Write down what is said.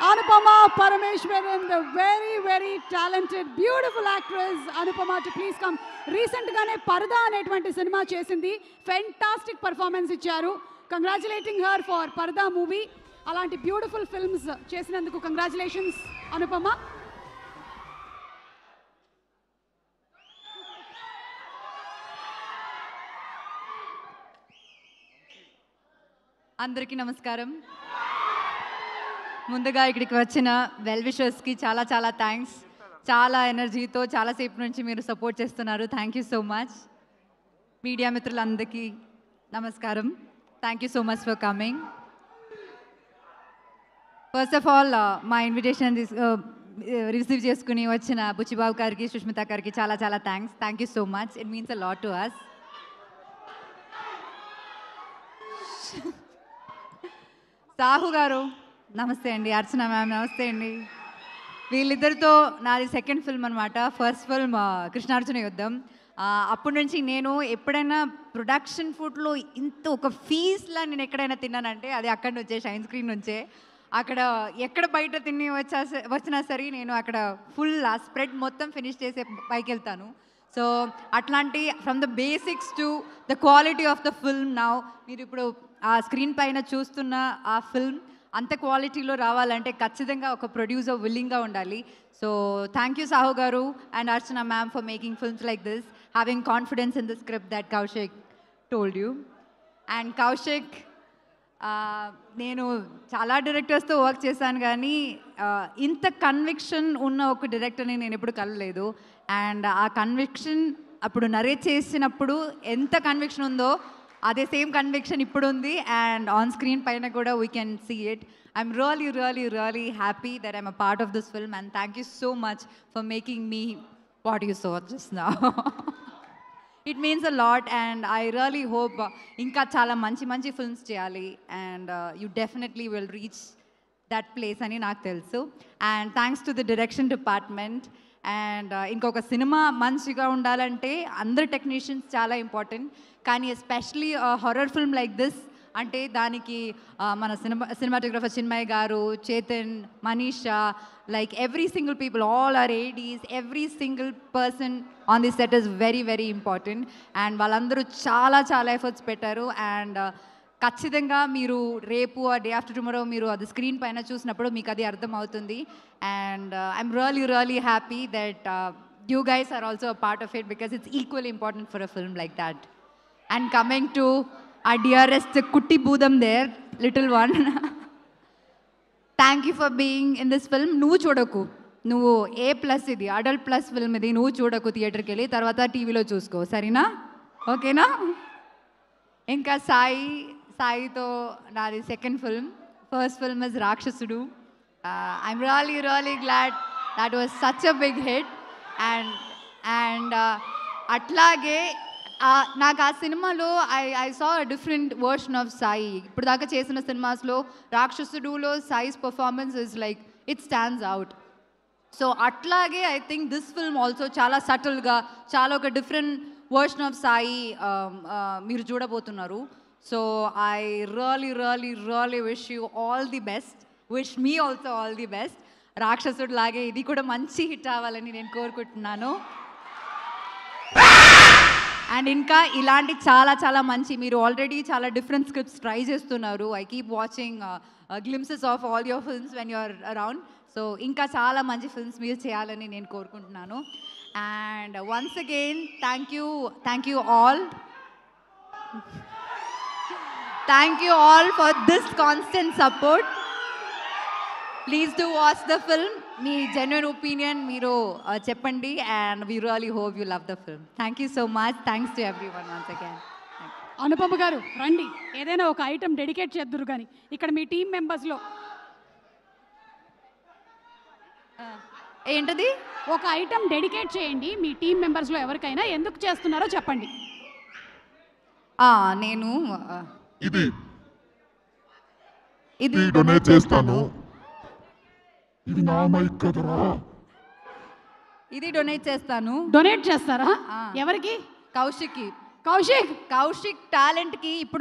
Anupama Parameshwaran, the very, very talented, beautiful actress Anupama, to please come. Recent gaane Parda అనేటువంటి cinema చేసింది. Fantastic performance ఇచ్చారు. Congratulating her for Parda movie. అలాంటి beautiful films చేసినందుకు congratulations Anupama. అందరికీ నమస్కారం. ముందుగా ఇక్కడికి వచ్చిన వెల్ విషర్స్కి చాలా చాలా థ్యాంక్స్. చాలా ఎనర్జీతో చాలాసేపు నుంచి మీరు సపోర్ట్ చేస్తున్నారు. Thank you so much. Media మిత్రులందరికీ నమస్కారం. Thank you so much for coming. First of all మా ఇన్విటేషన్ రిసీవ్ చేసుకుని వచ్చిన బుచ్చిబాబు గారికి, సుష్మిత గారికి చాలా చాలా thanks. Thank you so much. It means a lot to us. Sahu గారు నమస్తే అండి. అర్చన మ్యామ్ నమస్తే అండి. వీళ్ళిద్దరితో నాది సెకండ్ ఫిల్మ్ అనమాట. First film Krishnarjuna Yuddham. అప్పటి నుంచి నేను ఎప్పుడైనా ప్రొడక్షన్ ఫుడ్లో ఇంత ఒక ఫీజ్లా నేను ఎక్కడైనా తిన్నానంటే అది అక్కడి నుంచే, షైన్ స్క్రీన్ నుంచే. అక్కడ ఎక్కడ బయట తిని వచ్చినా సరే నేను అక్కడ ఫుల్ ఆ స్ప్రెడ్ మొత్తం ఫినిష్ చేసే పైకి వెళ్తాను. సో అట్లాంటి from the basics to the quality of the film now మీరు ఇప్పుడు ఆ స్క్రీన్ పైన చూస్తున్న ఆ ఫిల్మ్ అంత క్వాలిటీలో రావాలంటే ఖచ్చితంగా ఒక ప్రొడ్యూసర్ విల్లింగ్గా ఉండాలి. సో థ్యాంక్ యూ సాహు గారు and Archana ma'am for making films like this, having confidence in the script that Kaushik told you. And Kaushik, నేను చాలా డైరెక్టర్స్తో వర్క్ చేశాను కానీ ఇంత కన్విక్షన్ ఉన్న ఒక డైరెక్టర్ని నేను ఎప్పుడు కలలేదు. అండ్ ఆ కన్విక్షన్ అప్పుడు నరేట్ చేసినప్పుడు ఎంత కన్విక్షన్ ఉందో అదే సేమ్ కన్విక్షన్ ఇప్పుడు ఉంది. అండ్ ఆన్ స్క్రీన్ పైన కూడా we can see it. I'm really really really happy that I'm a part of this film and thank you so much for making me what you saw just now. It means a lot and I really hope ఇంకా చాలా మంచి మంచి films చేయాలి and you definitely will reach that place అని నాకు తెలుసు. And thanks to the direction department. And ఇంకొక సినిమా మంచిగా ఉండాలంటే అందరు టెక్నీషియన్స్ చాలా ఇంపార్టెంట్, కానీ especially horror film like this అంటే దానికి మన సినిమాటోగ్రఫర్ చిన్మయ్ గారు, Chetan, Manisha, like every single people, all our ADs, every single person on this set is very very important and వాళ్ళందరూ చాలా చాలా ఎఫర్ట్స్ పెట్టారు. అండ్ ఖచ్చితంగా మీరు రేపు ఆ డే ఆఫ్టర్ టుమారో మీరు అది స్క్రీన్ పైన చూసినప్పుడు మీకు అది అర్థం అవుతుంది. And I'm really really happy that you guys are also a part of it because it's equally important for a film like that. And coming to our dearest Kutti Budam there, little one. Thank you for being in this film. నువ్వు చూడకు, నువ్వు A+ ఇది adult plus film ఇది, నువ్వు చూడకు థియేటర్కి వెళ్ళి, తర్వాత టీవీలో చూసుకో, సరేనా? ఓకేనా? ఇంకా సాయితో నాది second film. First film is Rakshasudu. I'm really really glad that was such a big hit. And అట్లాగే నాకు ఆ సినిమాలో I saw a different version of Sai. ఇప్పుడు దాకా చేసిన సినిమాస్లో రాక్షసుడులో Sai's performance is like it stands out. So అట్లాగే I think this film also చాలా సటిల్గా చాలా ఒక డిఫరెంట్ వర్షన్ ఆఫ్ సాయి మీరు చూడబోతున్నారు. So I really really really wish you all the best. Wish me also all the best. రాక్షసుడు లాగే ఇది కూడా మంచి హిట్ అవ్వాలని నేను కోరుకుంటున్నాను. అండ్ ఇంకా ఇలాంటి చాలా చాలా మంచి, మీరు ఆల్రెడీ చాలా డిఫరెంట్ స్క్రిప్ట్స్ ట్రై చేస్తున్నారు. I keep watching glimpses of all your films when you're around. So ఇంకా చాలా మంచి ఫిల్మ్స్ మీరు చేయాలని నేను కోరుకుంటున్నాను. And once again thank you all. Thank you all for this constant support. Please do watch the film. మీ genuine opinion మీరు చెప్పండి and we really hope you love the film. Thank you so much. Thanks to everyone once again. Anupama గారు రండి, ఏదైనా ఒక item dedicate చేద్దురు కానీ ఇక్కడ మీ team మెంబర్స్లో ఏంటది? ఒక ఐటమ్ డెడికేట్ చేయండి మీ టీం మెంబర్స్లో ఎవరికైనా. ఎందుకు చేస్తున్నారో చెప్పండి. నేను ఇది డొనేట్ చేస్తాను. ఇది నా మైక్ కదరా. ఇది డొనేట్ చేస్తాను. డొనేట్ చేస్తారా? ఎవరికి? కౌశిక్కి. కౌశిక్ టాలెంట్కి ఇప్పుడు